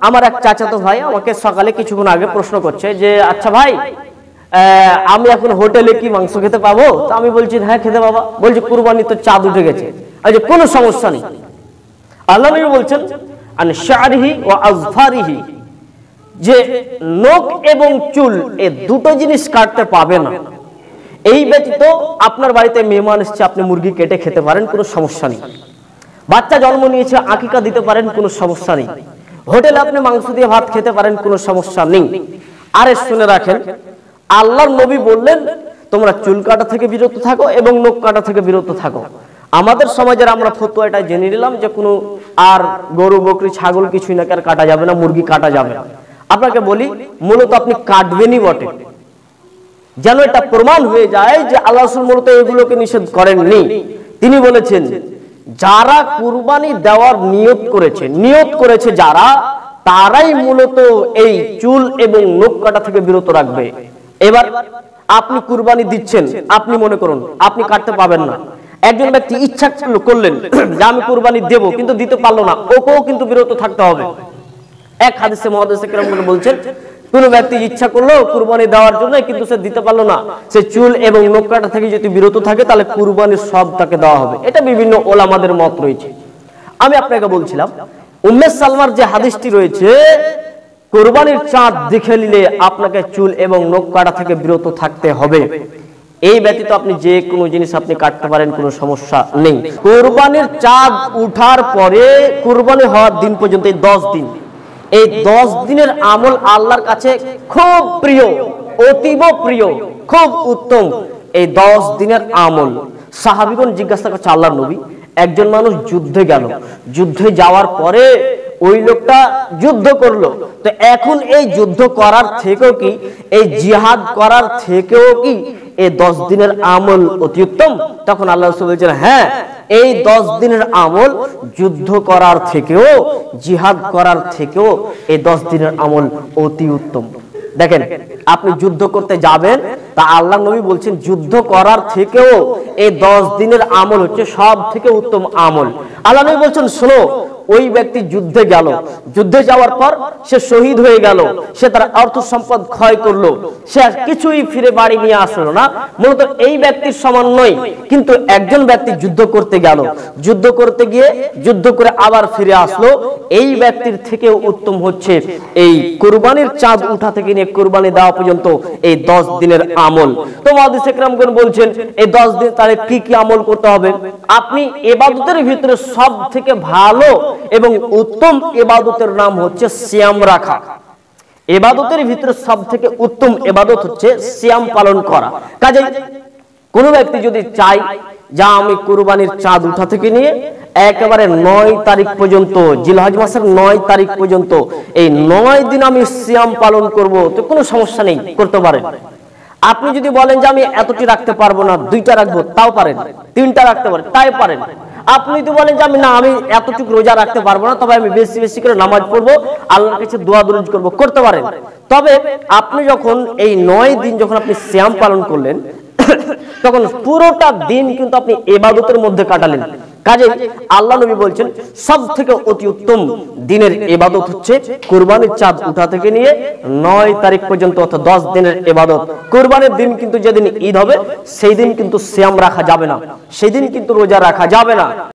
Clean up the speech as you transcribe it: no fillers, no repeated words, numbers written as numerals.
আমার এক চাচাতো ভাই আমাকে সকালে কিছুক্ষণ আগে প্রশ্ন করছে যে আচ্ছা ভাই আমি এখন হোটেলে কি মাংস খেতে পাবো? তো আমি বলছি হ্যাঁ খেতে পাবা। বলছি কুরবানি তো চাঁদ উঠে গেছে, আচ্ছা কোনো সমস্যা নেই। আল্লাহ নবী বলছেন আন শারিহি ওয়া আযফারিহি, যে নখ এবং চুল এই দুটো জিনিস কাটতে পাবে না। এই ব্যতীত আপনার বাড়িতে মেহমান এসেছে, আপনি মুরগি কেটে খেতে পারেন, কোনো সমস্যা নেই। বাচ্চা জন্ম নিয়েছে, আকিকা দিতে পারেন, কোনো সমস্যা নেই। হোটেলে আপনি মাংস দিয়ে ভাত খেতে পারেন, কোনো সমস্যা নেই। আরে শুনে রাখেন, আল্লাহর নবী বললেন তোমরা চুল কাটা থেকে বিরত থাকো এবং নখ কাটা থেকে বিরত থাকো। আমাদের সমাজের আমরা ফতোয়া এটা জেনে নিলাম যে কোনো আর গরু বকরি ছাগল কিছুই না কাটা যাবে না, মুরগি কাটা যাবে না। আপনাকে বলি মূলত আপনি কাটবেনই বটে, যেন এটা প্রমাণ হয়ে যায় যে আল্লাহ রাসূল মূলত এগুলোকে নিষেধ করেননি। তিনি বলেছেন যারা কুরবানি দেওয়ার নিয়ত করেছে যারা, তারাই মূলত এই চুল এবং নখ কাটা থেকে বিরত রাখবে। এবার আপনি কুরবানি দিচ্ছেন, আপনি মনে করুন আপনি কাটতে পাবেন না। একজন ব্যক্তি ইচ্ছা করলেন যে আমি কুরবানি দেব, কিন্তু দিতে পারলো না, ওকেও কিন্তু বিরত থাকতে হবে। এক হাদিসে মুহাদ্দিসে কেরামগণ বলছেন কোন ব্যক্তি ইচ্ছা করলো কুরবানি দেওয়ার জন্য কিন্তু সে দিতে পারলো না, সে চুল এবং নখ কাটা থেকে যদি বিরত থাকে তাহলে কুরবানির সব তাকে দেওয়া হবে। এটা বিভিন্ন ওলামাদের মত রয়েছে। আমি আপনাকে বলছিলাম উম্মে সালমার যে হাদিসটি রয়েছে, কুরবানির চাঁদ দেখে নিলে আপনাকে চুল এবং নখ কাটা থেকে বিরত থাকতে হবে। এই ব্যতীত আপনি যে কোনো জিনিস আপনি কাটতে পারেন, কোনো সমস্যা নেই। কুরবানির চাঁদ উঠার পরে কুরবানি হওয়ার দিন পর্যন্ত এই 10 দিন, এই 10 দিনের আমল আল্লাহর কাছে খুব প্রিয়, অতীব প্রিয়, খুব উত্তম। এই 10 দিনের আমল সাহাবীগণ জিজ্ঞাসা করছে আল্লাহর নবী, একজন মানুষ যুদ্ধে গেল, যুদ্ধে যাওয়ার পরে ওই লোকটা যুদ্ধ করলো, তো এখন এই যুদ্ধ করার থেকেও কি, এই জিহাদ করার থেকেও কি এই 10 দিনের আমল অতি উত্তম? তখন আল্লাহ রাসূল বলেছেন হ্যাঁ, এই 10 দিনের আমল যুদ্ধ করার থেকেও, জিহাদ করার থেকেও এই 10 দিনের আমল অতি উত্তম। দেখেন আপনি যুদ্ধ করতে যাবেন, তা আল্লাহ নবী বলছেন যুদ্ধ করার থেকেও এই 10 দিনের আমল হচ্ছে সব থেকে উত্তম আমল। আল্লাহ নবী বলছেন শোনো, ওই ব্যক্তি যুদ্ধে গেল, যুদ্ধে যাওয়ার পর সে শহীদ হয়ে গেল, সে তার অর্থ সম্পদ ক্ষয় করলো, সে আর কিছুই ফিরে বাড়ি নিয়ে আসলো না, মূলত এই ব্যক্তির সমান নয়। কিন্তু একজন ব্যক্তি যুদ্ধ করতে গেল, যুদ্ধ করতে গিয়ে যুদ্ধ করে আবার ফিরে আসলো, এই ব্যক্তির থেকেও উত্তম হচ্ছে এই কুরবানির চাঁদ উঠা থেকে নিয়ে কুরবানি দেওয়া পর্যন্ত এই 10 দিনের আমল। তো মুহাদ্দিস ইকরামগণ বলছেন এই 10 দিন তাহলে কি কি আমল করতে হবে? আপনি ইবাদতের ভিতরে সব থেকে ভালো এবং উত্তম ইবাদতের নাম হচ্ছে সিয়াম রাখা। ইবাদতের ভিতরে সব থেকে উত্তম ইবাদত হচ্ছে সিয়াম পালন করা। কাজেই কোন ব্যক্তি যদি চায় যে আমি কুরবানির চাঁদ উঠা থেকে নিয়ে একেবারে 9 তারিখ পর্যন্ত, জিলহজ মাসের 9 তারিখ পর্যন্ত এই 9 দিন আমি সিয়াম পালন করব, তো কোনো সমস্যা নেই, করতে পারেন। আপনি যদি বলেন যে আমি এতটি রাখতে পারবো না, 2টা রাখবো, তাও পারেন। 3টা রাখতে পারেন, তাই পারেন। আপনি যদি বলেন যে আমি এতটুকু রোজা রাখতে পারবো না, তবে আমি বেশি বেশি করে নামাজ পড়বো, আল্লাহর কাছে দোয়া দরুদ করবো, করতে পারেন। তবে আপনি যখন এই 9 দিন যখন আপনি সিয়াম পালন করলেন, তখন পুরোটা দিন কিন্তু আপনি ইবাদতের মধ্যে কাটালেন। কাজে আল্লাহ নবী বলছেন সব থেকে অতি উত্তম দিনের ইবাদত হচ্ছে কুরবানির চাঁদ উঠা থেকে নিয়ে 9 তারিখ পর্যন্ত, অর্থাৎ 10 দিনের ইবাদত। কুরবানির দিন কিন্তু যেদিন ঈদ হবে সেই দিন কিন্তু সিয়াম রাখা যাবে না, সেই দিন কিন্তু রোজা রাখা যাবে না।